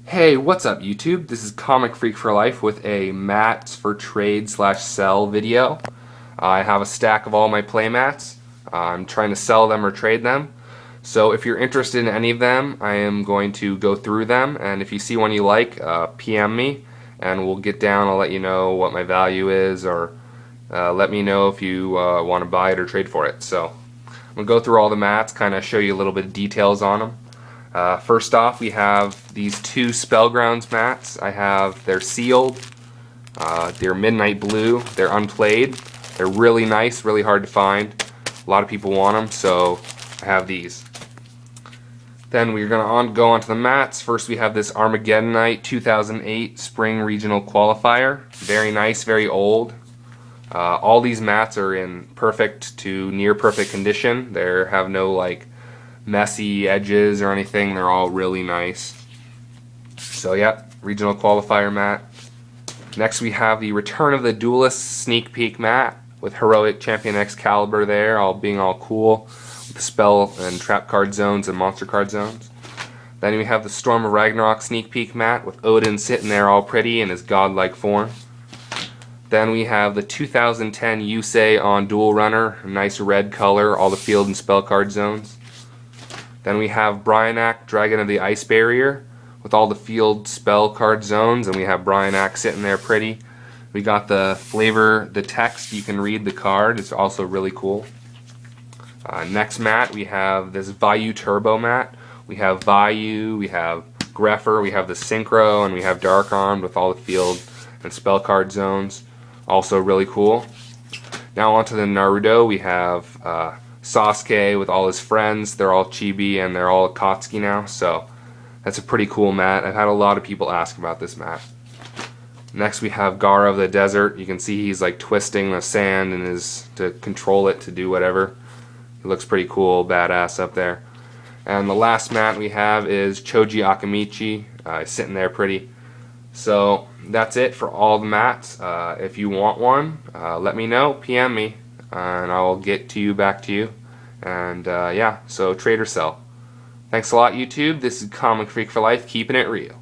Hey, what's up YouTube? This is Comic Freak for Life with a mats for trade slash sell video. I have a stack of all my play mats. I'm trying to sell them or trade them. So if you're interested in any of them, I am going to go through them, and if you see one you like, PM me and we'll get down. I'll let you know what my value is, or let me know if you want to buy it or trade for it. So I'm going to go through all the mats, kind of show you a little bit of details on them. First off, we have these two Spellgrounds mats. They're sealed. They're midnight blue. They're unplayed. They're really nice, really hard to find. A lot of people want them, so I have these. Then we're going to go on to the mats. First, we have this Armageddonite 2008 Spring Regional Qualifier. Very nice, very old. All these mats are in perfect to near perfect condition. They have no messy edges or anything. They're all really nice. So yeah, regional qualifier mat. Next we have the Return of the Duelist sneak peek mat with Heroic Champion Excalibur there, being all cool with the spell and trap card zones and monster card zones. Then we have the Storm of Ragnarok sneak peek mat with Odin sitting there all pretty in his godlike form. Then we have the 2010 Yusei on Duel Runner, a nice red color, all the field and spell card zones. Then we have Brionac, Dragon of the Ice Barrier, with all the field spell card zones, and we have Brionac sitting there pretty. We got the flavor, the text, you can read the card, it's also really cool. Next mat, we have this Vayu Turbo mat. We have Vayu, we have Grepher, we have the Synchro, and we have Dark Armed with all the field and spell card zones. Also really cool. Now onto the Naruto, we have Sasuke with all his friends. They're all chibi and they're all Akatsuki now, so that's a pretty cool mat. I've had a lot of people ask about this mat. Next we have Gaara of the Desert. You can see he's twisting the sand to control it to do whatever. He looks pretty cool, badass up there. And the last mat we have is Choji Akamichi. He's sitting there pretty. So that's it for all the mats. If you want one, let me know, PM me, and I'll get back to you. And yeah, so trade or sell. Thanks a lot, YouTube. This is Comic Freak for Life, keeping it real.